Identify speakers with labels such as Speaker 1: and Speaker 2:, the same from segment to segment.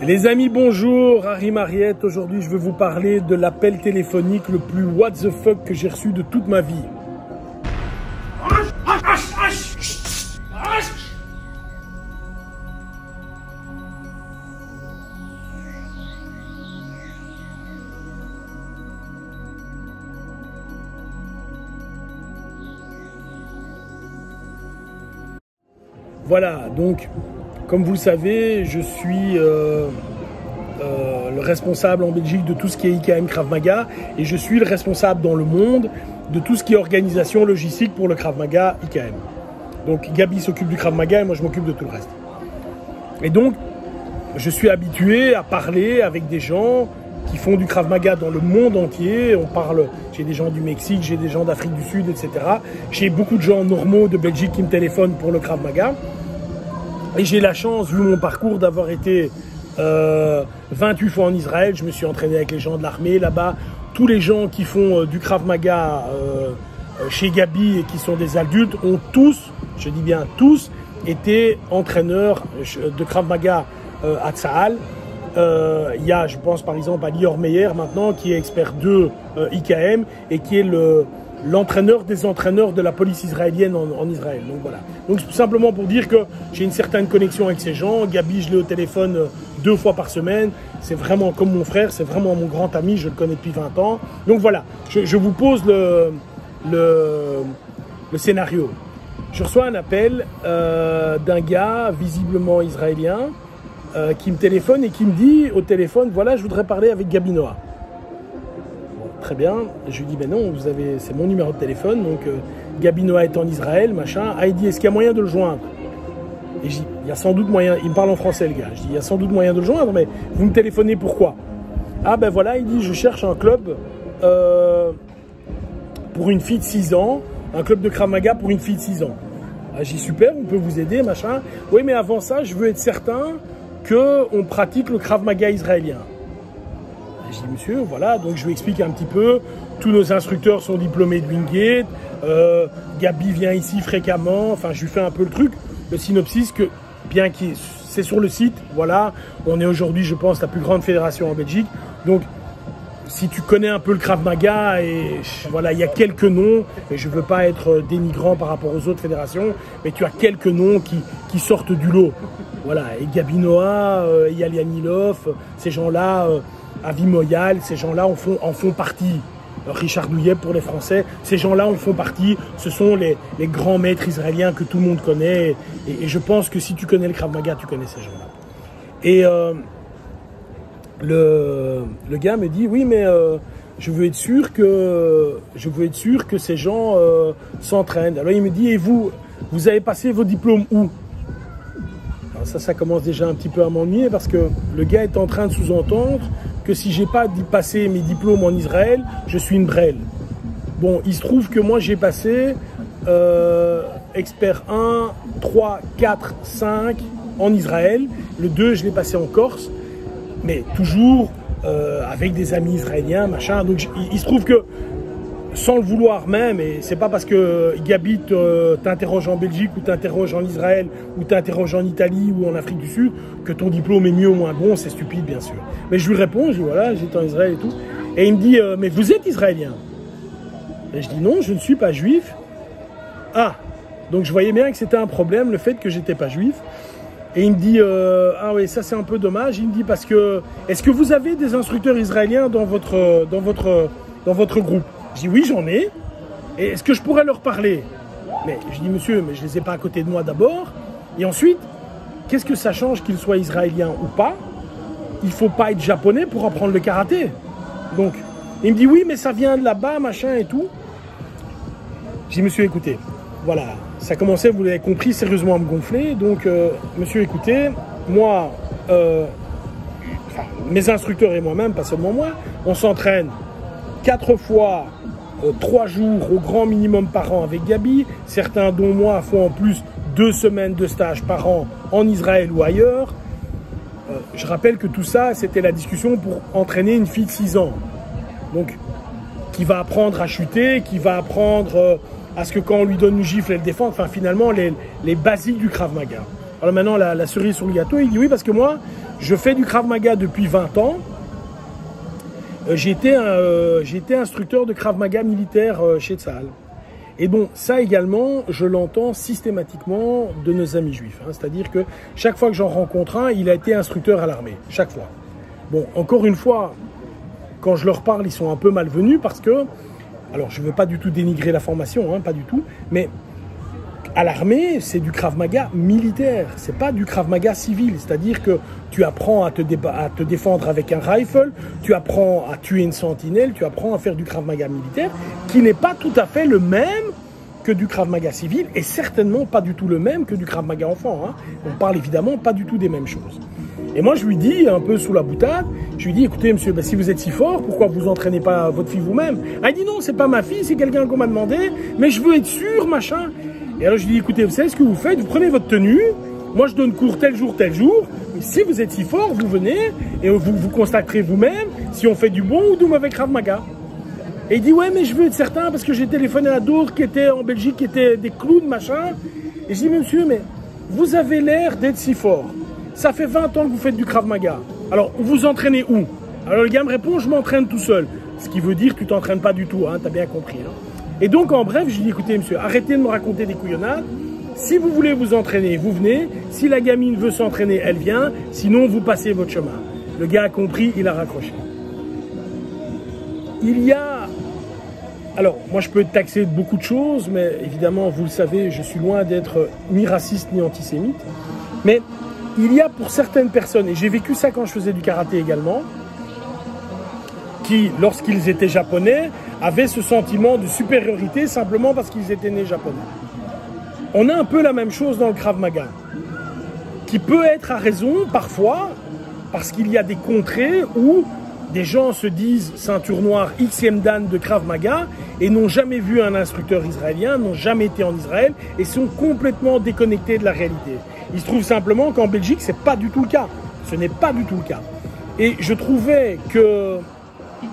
Speaker 1: Les amis, bonjour, Harry Mariette. Aujourd'hui, je vais vous parler de l'appel téléphonique le plus what the fuck que j'ai reçu de toute ma vie. Voilà, donc, comme vous le savez, je suis le responsable en Belgique de tout ce qui est IKM Krav Maga et je suis le responsable dans le monde de tout ce qui est organisation logistique pour le Krav Maga IKM. Donc Gabi s'occupe du Krav Maga et moi je m'occupe de tout le reste. Et donc, je suis habitué à parler avec des gens qui font du Krav Maga dans le monde entier. On parle, j'ai des gens du Mexique, j'ai des gens d'Afrique du Sud, etc. J'ai beaucoup de gens normaux de Belgique qui me téléphonent pour le Krav Maga. Et j'ai la chance, vu mon parcours, d'avoir été 28 fois en Israël. Je me suis entraîné avec les gens de l'armée là-bas. Tous les gens qui font du Krav Maga chez Gabi et qui sont des adultes ont tous, je dis bien tous, été entraîneurs de Krav Maga à Tsahal. Il y a, je pense par exemple à Lior Meyer maintenant, qui est expert 2 IKM et qui est l'entraîneur des entraîneurs de la police israélienne en Israël. Donc voilà. Donc simplement pour dire que j'ai une certaine connexion avec ces gens. Gabi, je l'ai au téléphone 2 fois par semaine. C'est vraiment comme mon frère, c'est vraiment mon grand ami, je le connais depuis 20 ans. Donc voilà, je vous pose le scénario. Je reçois un appel d'un gars visiblement israélien qui me téléphone et qui me dit au téléphone, voilà, je voudrais parler avec Gabi Noah. Très bien, je lui dis ben non, c'est mon numéro de téléphone, donc Gabi Noah est en Israël, machin. Ah, il dit est-ce qu'il y a moyen de le joindre? Et je dis il y a sans doute moyen, il me parle en français le gars, je dis il y a sans doute moyen de le joindre, mais vous me téléphonez pourquoi? Ah ben voilà, il dit je cherche un club pour une fille de 6 ans, un club de Krav Maga pour une fille de 6 ans. Ah, j'ai dit super, on peut vous aider, machin. Oui mais avant ça, je veux être certain qu'on pratique le Krav Maga israélien. Je dis monsieur, voilà, donc je lui explique un petit peu, tous nos instructeurs sont diplômés de Wingate, Gabi vient ici fréquemment, enfin je lui fais un peu le truc, le synopsis que, bien que c'est sur le site, voilà, on est aujourd'hui je pense la plus grande fédération en Belgique, donc si tu connais un peu le Krav Maga, et voilà, il y a quelques noms, et je ne veux pas être dénigrant par rapport aux autres fédérations, mais tu as quelques noms qui sortent du lot, voilà, et Gabi Noah, Eyal Yanilov, ces gens-là, Avi Moyal, ces gens-là en font partie. Richard Douillet pour les Français, ces gens-là en font partie. Ce sont les grands maîtres israéliens que tout le monde connaît. Et je pense que si tu connais le Krav Maga, tu connais ces gens-là. Et le gars me dit, oui, mais je veux être sûr que ces gens s'entraînent. Alors il me dit, et vous avez passé vos diplômes où? Alors ça commence déjà un petit peu à m'ennuyer parce que le gars est en train de sous-entendre que si j'ai pas passé mes diplômes en Israël, je suis une brêle. Bon, il se trouve que moi j'ai passé expert 1, 3, 4, 5 en Israël. Le 2, je l'ai passé en Corse, mais toujours avec des amis israéliens, machin. Donc il se trouve que, sans le vouloir même, et c'est pas parce que Gabi t'interroge en Belgique ou t'interroge en Israël ou t'interroge en Italie ou en Afrique du Sud que ton diplôme est mieux ou moins bon, c'est stupide bien sûr. Mais je lui réponds, je dis voilà, j'étais en Israël et tout. Et il me dit mais vous êtes israélien? Et je dis non, je ne suis pas juif. Ah, donc je voyais bien que c'était un problème le fait que j'étais pas juif. Et il me dit ah oui, ça c'est un peu dommage. Il me dit parce que est-ce que vous avez des instructeurs israéliens dans votre groupe? Je dis oui, j'en ai. Et est-ce que je pourrais leur parler? Mais je dis monsieur, mais je ne les ai pas à côté de moi d'abord. Et ensuite, qu'est-ce que ça change qu'ils soient israéliens ou pas? Il ne faut pas être japonais pour apprendre le karaté. Donc, il me dit oui, mais ça vient de là-bas, machin et tout. Je dis monsieur, écoutez, voilà, ça commençait, vous l'avez compris, sérieusement à me gonfler. Donc, monsieur, écoutez, moi, mes instructeurs et moi-même, pas seulement moi, on s'entraîne 4 fois 3 jours au grand minimum par an avec Gabi. Certains, dont moi, font en plus 2 semaines de stage par an en Israël ou ailleurs. Je rappelle que tout ça, c'était la discussion pour entraîner une fille de 6 ans. Donc, qui va apprendre à chuter, qui va apprendre à ce que quand on lui donne une gifle, elle défend. Enfin, finalement, les basiques du Krav Maga. Alors maintenant, la cerise sur le gâteau, il dit oui, parce que moi, Je fais du Krav Maga depuis 20 ans. J'ai été instructeur de Krav Maga militaire chez Tzahal. Et bon, ça également, je l'entends systématiquement de nos amis juifs. Hein. C'est-à-dire que chaque fois que j'en rencontre un, il a été instructeur à l'armée. Chaque fois. Bon, encore une fois, quand je leur parle, ils sont un peu malvenus parce que, alors je ne veux pas du tout dénigrer la formation, hein, pas du tout, mais à l'armée, c'est du Krav Maga militaire, c'est pas du Krav Maga civil. C'est-à-dire que tu apprends à te défendre avec un rifle, tu apprends à tuer une sentinelle, tu apprends à faire du Krav Maga militaire, qui n'est pas tout à fait le même que du Krav Maga civil, et certainement pas du tout le même que du Krav Maga enfant. Hein. On parle évidemment pas du tout des mêmes choses. Et moi, je lui dis, un peu sous la boutade, je lui dis, écoutez, monsieur, si vous êtes si fort, pourquoi vous entraînez pas votre fille vous-même? Elle dit, non, c'est pas ma fille, c'est quelqu'un qu'on m'a demandé, mais je veux être sûr, machin. Et alors, je lui dis, écoutez, vous savez ce que vous faites? Vous prenez votre tenue, moi, je donne cours tel jour, mais si vous êtes si fort, vous venez, et vous constaterez vous-même si on fait du bon ou du mauvais Krav Maga. Et il dit, ouais, mais je veux être certain, parce que j'ai téléphoné à d'autres qui étaient en Belgique, qui étaient des clowns, machin. Et je dis, monsieur, mais vous avez l'air d'être si fort. Ça fait 20 ans que vous faites du Krav Maga. Alors, vous entraînez où? Alors, le gars me répond, je m'entraîne tout seul. Ce qui veut dire que tu t'entraînes pas du tout, hein, t'as bien compris. Hein. Et donc, en bref, je lui dis, écoutez, monsieur, arrêtez de me raconter des couillonnades. Si vous voulez vous entraîner, vous venez. Si la gamine veut s'entraîner, elle vient. Sinon, vous passez votre chemin. Le gars a compris, il a raccroché. Il y a... Alors, moi, je peux être taxé de beaucoup de choses, mais évidemment, vous le savez, je suis loin d'être ni raciste ni antisémite. Mais il y a pour certaines personnes, et j'ai vécu ça quand je faisais du karaté également, qui, lorsqu'ils étaient japonais, avaient ce sentiment de supériorité simplement parce qu'ils étaient nés japonais. On a un peu la même chose dans le Krav Maga, qui peut être à raison parfois, parce qu'il y a des contrées où des gens se disent ceinture noire Xème Dan de Krav Maga et n'ont jamais vu un instructeur israélien, n'ont jamais été en Israël et sont complètement déconnectés de la réalité. Il se trouve simplement qu'en Belgique, c'est pas du tout le cas. Ce n'est pas du tout le cas. Et je trouvais que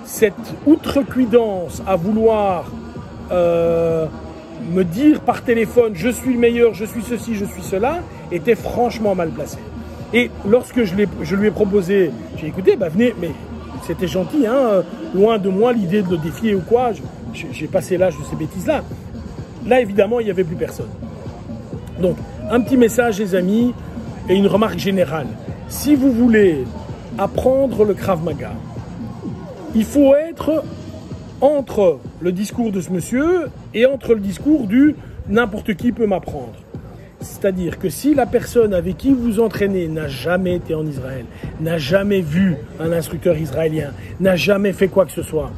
Speaker 1: cette outrecuidance à vouloir me dire par téléphone je suis le meilleur, je suis ceci, je suis cela, était franchement mal placée. Et lorsque je lui ai proposé, j'ai dit écoutez, bah venez, mais c'était gentil, hein, loin de moi l'idée de le défier ou quoi, j'ai passé l'âge de ces bêtises-là. Là, évidemment, il n'y avait plus personne. Donc, un petit message, les amis, et une remarque générale. Si vous voulez apprendre le Krav Maga, il faut être entre le discours de ce monsieur et entre le discours du « n'importe qui peut m'apprendre ». C'est-à-dire que si la personne avec qui vous entraînez n'a jamais été en Israël, n'a jamais vu un instructeur israélien, n'a jamais fait quoi que ce soit,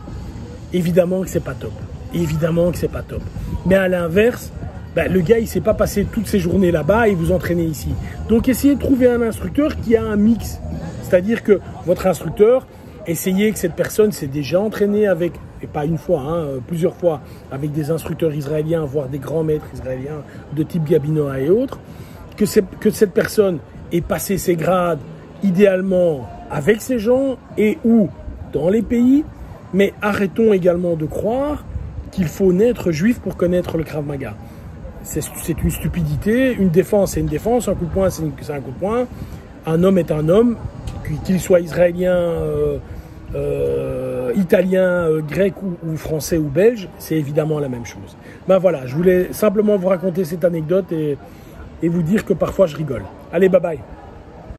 Speaker 1: évidemment que c'est pas top. Évidemment que c'est pas top. Mais à l'inverse, ben, le gars, il s'est pas passé toutes ses journées là-bas et vous entraînez ici. Donc essayez de trouver un instructeur qui a un mix. C'est-à-dire que votre instructeur, essayez que cette personne s'est déjà entraînée avec, et pas une fois, hein, plusieurs fois, avec des instructeurs israéliens, voire des grands maîtres israéliens de type Gabinoa et autres, que cette personne ait passé ses grades idéalement avec ces gens et ou dans les pays, mais arrêtons également de croire qu'il faut naître juif pour connaître le Krav Maga. C'est une stupidité, une défense c'est une défense, un coup de poing c'est un coup de poing, un homme est un homme, qu'il soit israélien, italien, grec ou français ou belge, c'est évidemment la même chose. Ben voilà, je voulais simplement vous raconter cette anecdote et vous dire que parfois je rigole. Allez, bye bye.